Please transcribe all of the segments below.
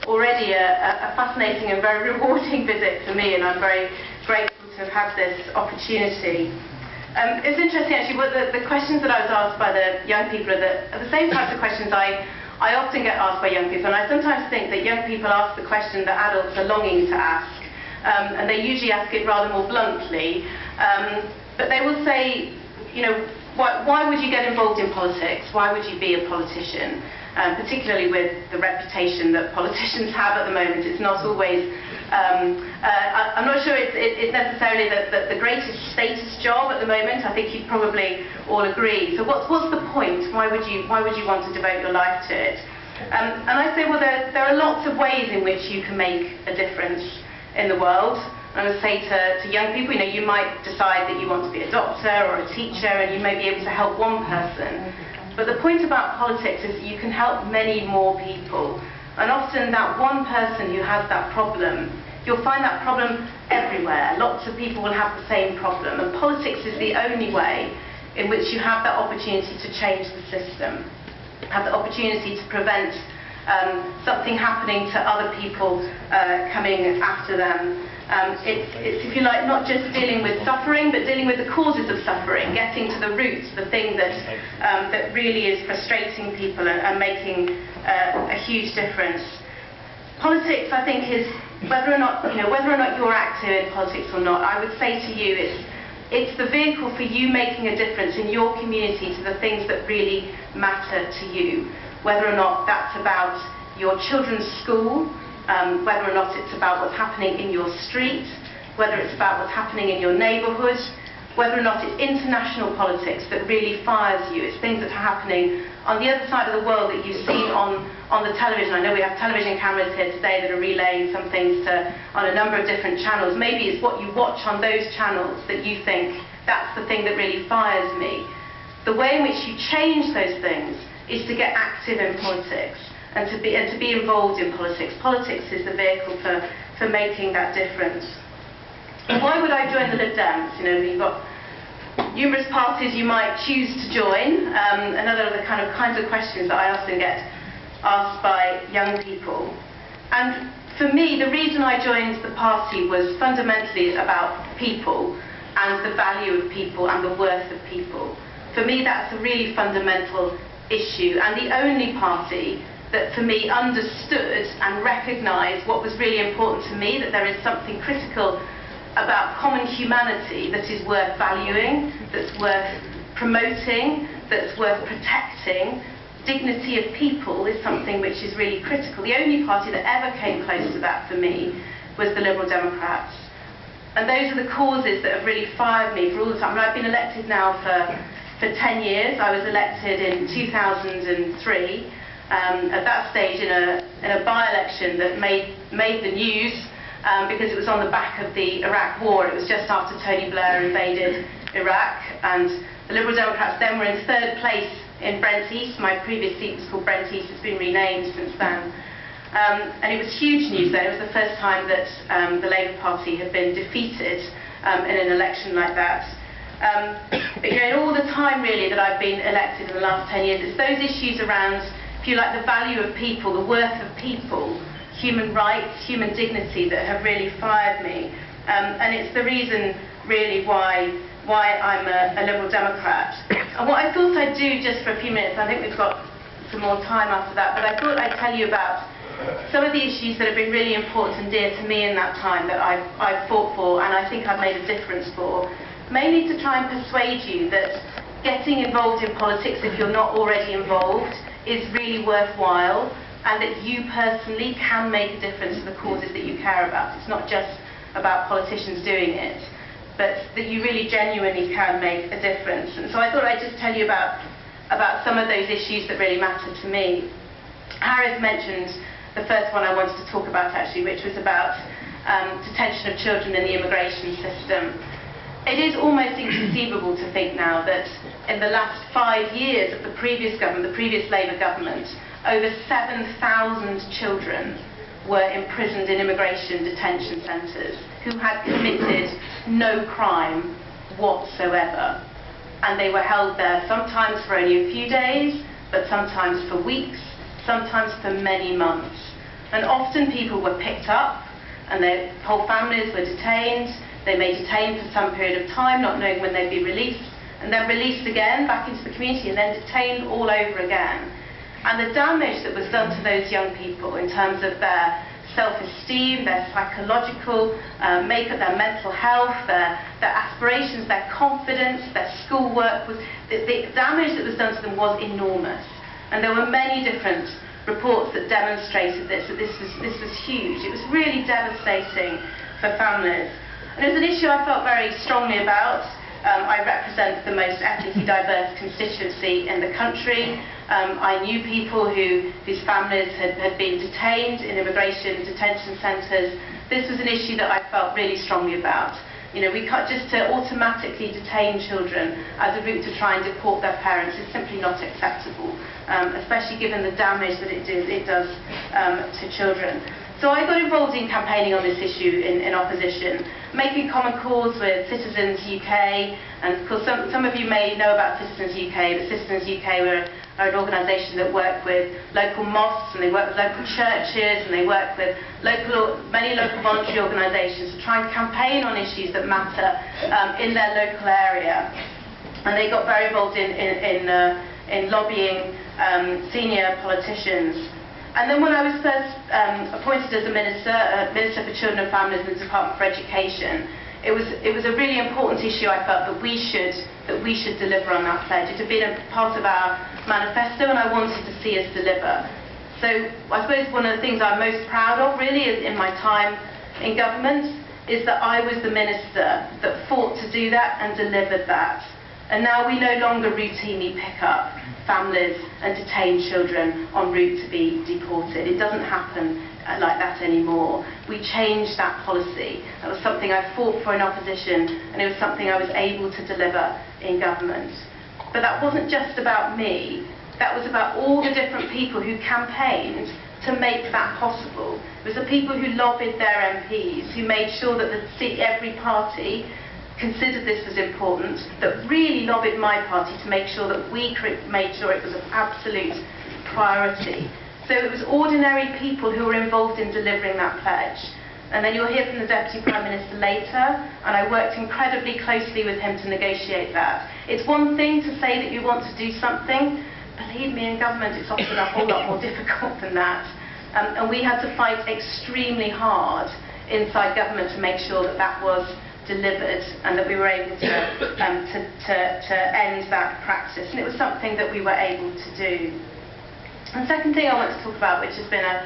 Already a fascinating and very rewarding visit for me, and I'm very grateful to have had this opportunity. It's interesting actually, the questions that I was asked by the young people are the same types of questions I often get asked by young people, and I sometimes think that young people ask the question that adults are longing to ask, and they usually ask it rather more bluntly, but they will say, you know, why would you get involved in politics? Why would you be a politician? Particularly with the reputation that politicians have at the moment. It's not always, I'm not sure it's necessarily the greatest status job at the moment. I think you'd probably all agree. So what's the point? Why would you want to devote your life to it? And I say, well, there are lots of ways in which you can make a difference in the world. I would say to young people, you know, you might decide that you want to be a doctor or a teacher, and you may be able to help one person. But the point about politics is that you can help many more people. And often that one person who has that problem, you'll find that problem everywhere. Lots of people will have the same problem. And politics is the only way in which you have that opportunity to change the system, have the opportunity to prevent something happening to other people coming after them. It's, if you like, not just dealing with suffering, but dealing with the causes of suffering, getting to the roots, the thing that really is frustrating people and making a huge difference. Politics, I think, is whether or not you're active in politics or not. I would say to you, it's the vehicle for you making a difference in your community to the things that really matter to you. Whether or not that's about your children's school, whether or not it's about what's happening in your street, whether it's about what's happening in your neighbourhood, whether or not it's international politics that really fires you. It's things that are happening on the other side of the world that you've seen on the television. I know we have television cameras here today that are relaying some things on a number of different channels. Maybe it's what you watch on those channels that you think, that's the thing that really fires me. The way in which you change those things is to get active in politics and to be involved in politics. Politics is the vehicle for making that difference. And why would I join the Lib Dems? You know, you've got numerous parties you might choose to join. Another of the kinds of questions that I often get asked by young people. And for me, the reason I joined the party was fundamentally about people and the value of people and the worth of people. For me, that's a really fundamental issue, and the only party that for me understood and recognised what was really important to me, that there is something critical about common humanity that is worth valuing, that's worth promoting, that's worth protecting. Dignity of people is something which is really critical. The only party that ever came close to that for me was the Liberal Democrats. And those are the causes that have really fired me for all the time. And I've been elected now for 10 years. I was elected in 2003, at that stage in a by-election that made the news because it was on the back of the Iraq War. It was just after Tony Blair invaded Iraq, and the Liberal Democrats then were in third place in Brent East. My previous seat was called Brent East. It's been renamed since then. And it was huge news then. It was the first time that the Labour Party had been defeated in an election like that. But you know, all the time really that I've been elected in the last 10 years, it's those issues around, if you like, the value of people, the worth of people, human rights, human dignity that have really fired me. And it's the reason really why I'm a Liberal Democrat. And what I thought I'd do just for a few minutes, I think we've got some more time after that, but I thought I'd tell you about some of the issues that have been really important and dear to me in that time that I've fought for and I think I've made a difference for. Mainly to try and persuade you that getting involved in politics, if you're not already involved, is really worthwhile, and that you personally can make a difference to the causes that you care about. It's not just about politicians doing it, but that you really genuinely can make a difference. And so I thought I'd just tell you about some of those issues that really matter to me. Harris mentioned the first one I wanted to talk about actually, which was about detention of children in the immigration system. It is almost inconceivable to think now that in the last 5 years of the previous government, the previous Labour government, over 7,000 children were imprisoned in immigration detention centres who had committed no crime whatsoever. And they were held there sometimes for only a few days, but sometimes for weeks, sometimes for many months. And often people were picked up and their whole families were detained. They may detain for some period of time, not knowing when they'd be released, and then released again back into the community and then detained all over again. And the damage that was done to those young people in terms of their self-esteem, their psychological makeup, their mental health, their aspirations, their confidence, their schoolwork, the damage that was done to them was enormous. And there were many different reports that demonstrated this, that this was huge. It was really devastating for families. And it was an issue I felt very strongly about. I represent the most ethnically diverse constituency in the country. I knew people whose families had been detained in immigration detention centres. This was an issue that I felt really strongly about. You know, we can't just automatically detain children as a route to try and deport their parents. It's simply not acceptable, especially given the damage that it does to children. So I got involved in campaigning on this issue in opposition, making common cause with Citizens UK, and of course some of you may know about Citizens UK, but Citizens UK are an organisation that work with local mosques, and they work with local churches, and they work with many local voluntary organisations to try and campaign on issues that matter in their local area. And they got very involved in lobbying senior politicians. And then when I was first appointed as a Minister for Children and Families in the Department for Education, it was a really important issue I felt that we should deliver on that pledge. It had been a part of our manifesto and I wanted to see us deliver. So I suppose one of the things I'm most proud of really is in my time in government is that I was the minister that fought to do that and delivered that. And now we no longer routinely pick up families and detain children en route to be deported. It doesn't happen like that anymore. We changed that policy. That was something I fought for in opposition, and it was something I was able to deliver in government. But that wasn't just about me. That was about all the different people who campaigned to make that possible. It was the people who lobbied their MPs, who made sure that every party considered this was important, that really lobbied my party to make sure that we made sure it was an absolute priority. So it was ordinary people who were involved in delivering that pledge. And then you'll hear from the Deputy Prime Minister later, and I worked incredibly closely with him to negotiate that. It's one thing to say that you want to do something. Believe me, in government it's often a whole lot more difficult than that. And we had to fight extremely hard inside government to make sure that that was delivered and that we were able to end that practice. And it was something that we were able to do. And the second thing I want to talk about, which has been a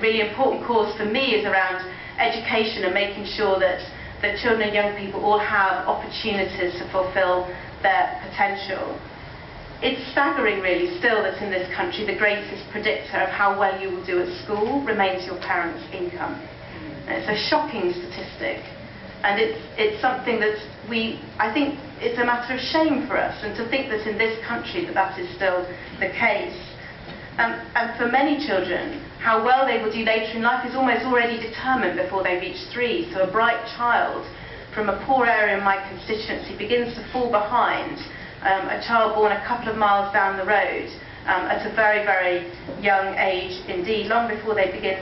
really important cause for me, is around education and making sure that children and young people all have opportunities to fulfil their potential. It's staggering really still that in this country the greatest predictor of how well you will do at school remains your parents' income. And it's a shocking statistic. And it's something that I think it's a matter of shame for us, and to think that in this country that is still the case. And for many children, how well they will do later in life is almost already determined before they reach 3. So a bright child from a poor area in my constituency begins to fall behind a child born a couple of miles down the road at a very, very young age indeed, long before they begin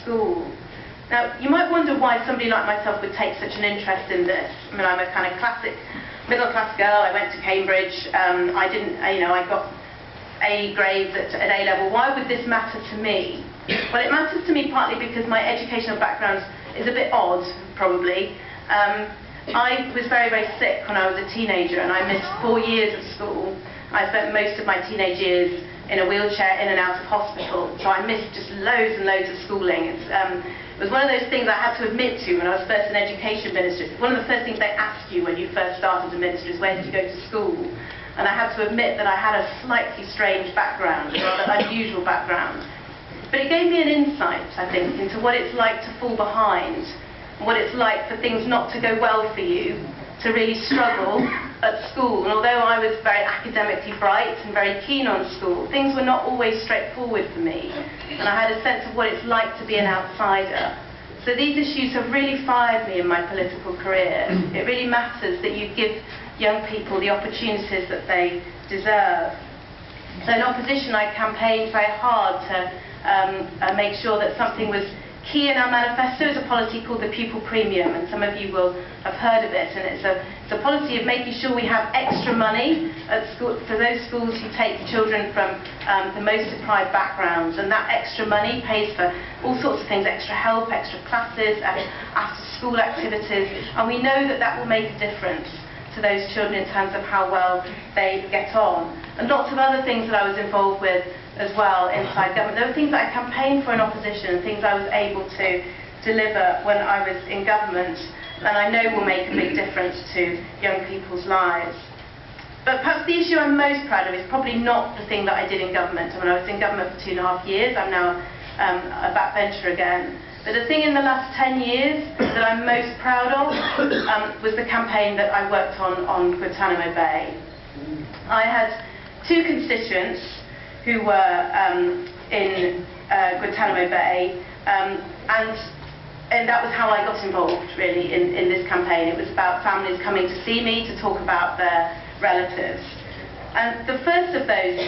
school. Now, you might wonder why somebody like myself would take such an interest in this. I mean, I'm a kind of classic middle-class girl. I went to Cambridge. I got A grades at A level. Why would this matter to me? Well, it matters to me partly because my educational background is a bit odd, probably. I was very, very sick when I was a teenager, and I missed 4 years of school. I spent most of my teenage years in a wheelchair, in and out of hospital, so I missed just loads and loads of schooling. It was one of those things I had to admit to when I was first an education minister. One of the first things they ask you when you first start as a minister is, where did you go to school? And I had to admit that I had a slightly strange background, a rather unusual background. But it gave me an insight, I think, into what it's like to fall behind, and what it's like for things not to go well for you, to really struggle at school. And although I was very academically bright and very keen on school, things were not always straightforward for me. And I had a sense of what it's like to be an outsider. So these issues have really fired me in my political career. It really matters that you give young people the opportunities that they deserve. So in opposition, I campaigned very hard to make sure that something was key in our manifesto is a policy called the pupil premium, and some of you will have heard of it. And it's a policy of making sure we have extra money at school for those schools who take children from the most deprived backgrounds, and that extra money pays for all sorts of things: extra help, extra classes, after school activities, and we know that that will make a difference to those children in terms of how well they get on. And lots of other things that I was involved with as well inside government. There were things that I campaigned for in opposition, things I was able to deliver when I was in government, and I know will make a big difference to young people's lives. But perhaps the issue I'm most proud of is probably not the thing that I did in government. I mean, I was in government for 2.5 years. I'm now a backbencher again. But the thing in the last 10 years that I'm most proud of was the campaign that I worked on Guantanamo Bay. I had 2 constituents who were in Guantanamo Bay, and that was how I got involved, really, in this campaign. It was about families coming to see me to talk about their relatives. And the first of those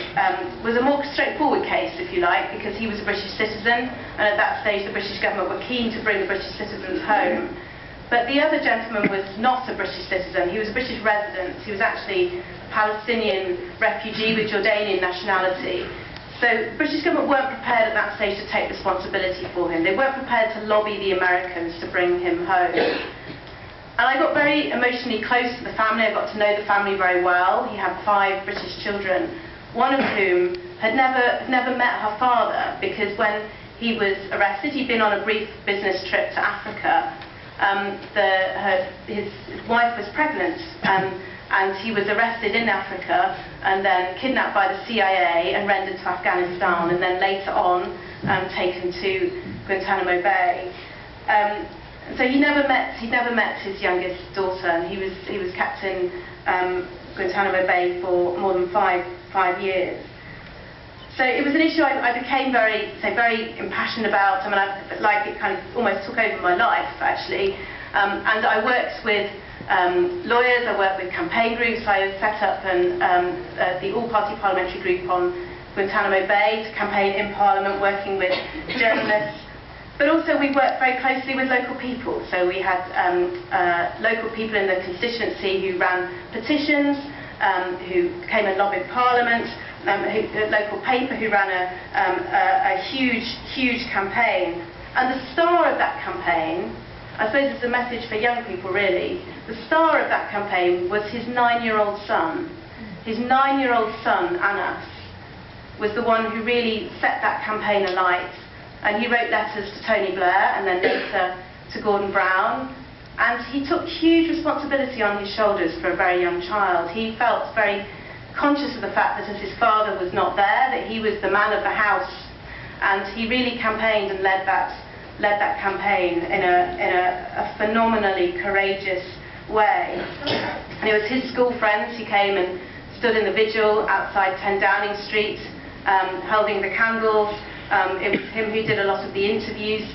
was a more straightforward case, if you like, because he was a British citizen, and at that stage the British government were keen to bring the British citizens home. But the other gentleman was not a British citizen. He was a British resident. He was actually a Palestinian refugee with Jordanian nationality. So the British government weren't prepared at that stage to take responsibility for him. They weren't prepared to lobby the Americans to bring him home. And I got very emotionally close to the family. I got to know the family very well. He had 5 British children, one of whom had never met her father, because when he was arrested, he'd been on a brief business trip to Africa. His wife was pregnant, and he was arrested in Africa and then kidnapped by the CIA and rendered to Afghanistan, and then later on taken to Guantanamo Bay. So he never met his youngest daughter, and he was kept in Guantanamo Bay for more than five years. So it was an issue I became very impassioned about. I mean, it kind of almost took over my life, actually. And I worked with lawyers, I worked with campaign groups. I set up the all-party parliamentary group on Guantanamo Bay to campaign in Parliament, working with journalists. But also we worked very closely with local people. So we had local people in the constituency who ran petitions, who came and lobbied Parliament, a local paper who ran a huge campaign. And the star of that campaign, I suppose it's a message for young people really, the star of that campaign was his 9-year-old son. His 9-year-old son, Anas, was the one who really set that campaign alight. And he wrote letters to Tony Blair and then later to Gordon Brown. And he took huge responsibility on his shoulders for a very young child. He felt very conscious of the fact that as his father was not there, that he was the man of the house. And he really campaigned and led that campaign in a phenomenally courageous way. And it was his school friends who came and stood in the vigil outside 10 Downing Street, holding the candles. It was him who did a lot of the interviews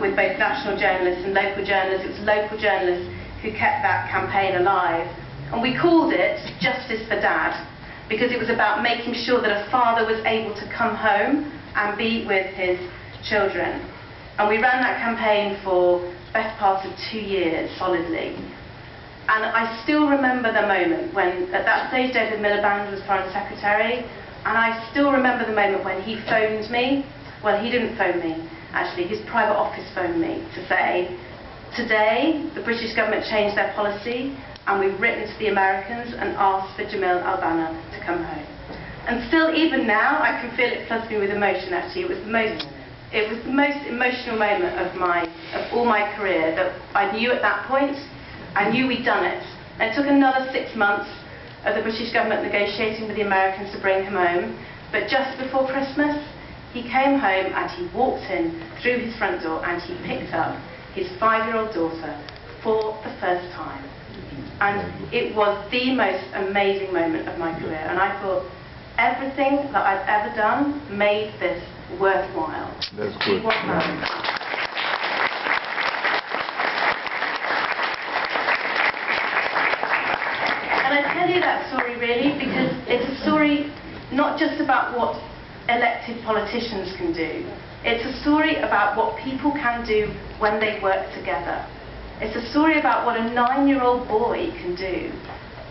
with both national journalists and local journalists. It was local journalists who kept that campaign alive. And we called it Justice for Dad, because it was about making sure that a father was able to come home and be with his children. And we ran that campaign for the best part of 2 years, solidly. And I still remember the moment when, at that stage, David Miliband was Foreign Secretary, and I still remember the moment when he phoned me. Well, he didn't phone me, actually. His private office phoned me to say, today, the British government changed their policy, and we've written to the Americans and asked for Jamil al-Banna to come home. And still, even now, I can feel it floods me with emotion, actually. It was the most emotional moment of all my career, that I knew at that point, I knew we'd done it. And it took another 6 months of the British government negotiating with the Americans to bring him home. But just before Christmas, he came home and he walked in through his front door and he picked up his 5-year-old daughter for the first time. And it was the most amazing moment of my career. And I thought, everything that I've ever done made this worthwhile. That's good. And I tell you that story really because it's a story not just about what elected politicians can do. It's a story about what people can do when they work together. It's a story about what a 9-year-old boy can do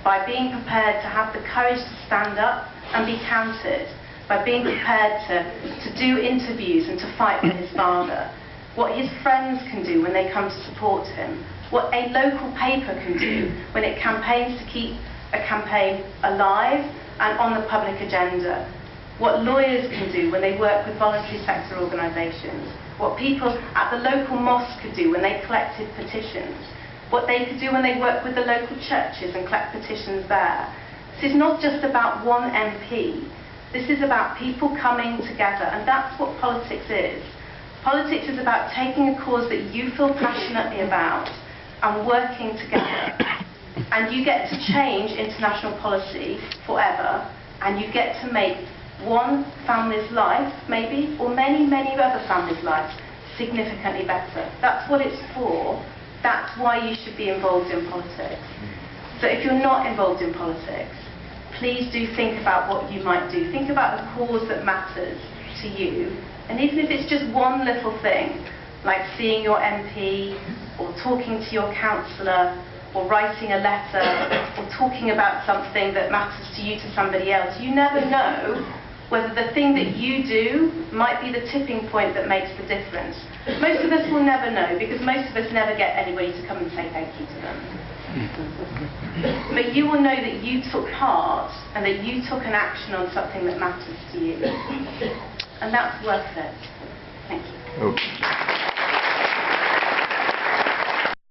by being prepared to have the courage to stand up and be counted, by being prepared to do interviews and to fight for his father, what his friends can do when they come to support him, what a local paper can do when it campaigns to keep a campaign alive and on the public agenda, what lawyers can do when they work with voluntary sector organisations, what people at the local mosque could do when they collected petitions, what they could do when they work with the local churches and collect petitions there. This is not just about one MP. This is about people coming together, and that's what politics is. Politics is about taking a cause that you feel passionately about and working together. And you get to change international policy forever, and you get to make one family's life, maybe, or many, many other families' lives significantly better. That's what it's for. That's why you should be involved in politics. So if you're not involved in politics, please do think about what you might do. Think about the cause that matters to you. And even if it's just one little thing, like seeing your MP, or talking to your councillor, or writing a letter, or talking about something that matters to you to somebody else, you never know whether the thing that you do might be the tipping point that makes the difference. Most of us will never know, because most of us never get anybody to come and say thank you to them. But you will know that you took part, and that you took an action on something that matters to you. And that's worth it. Thank you. Okay.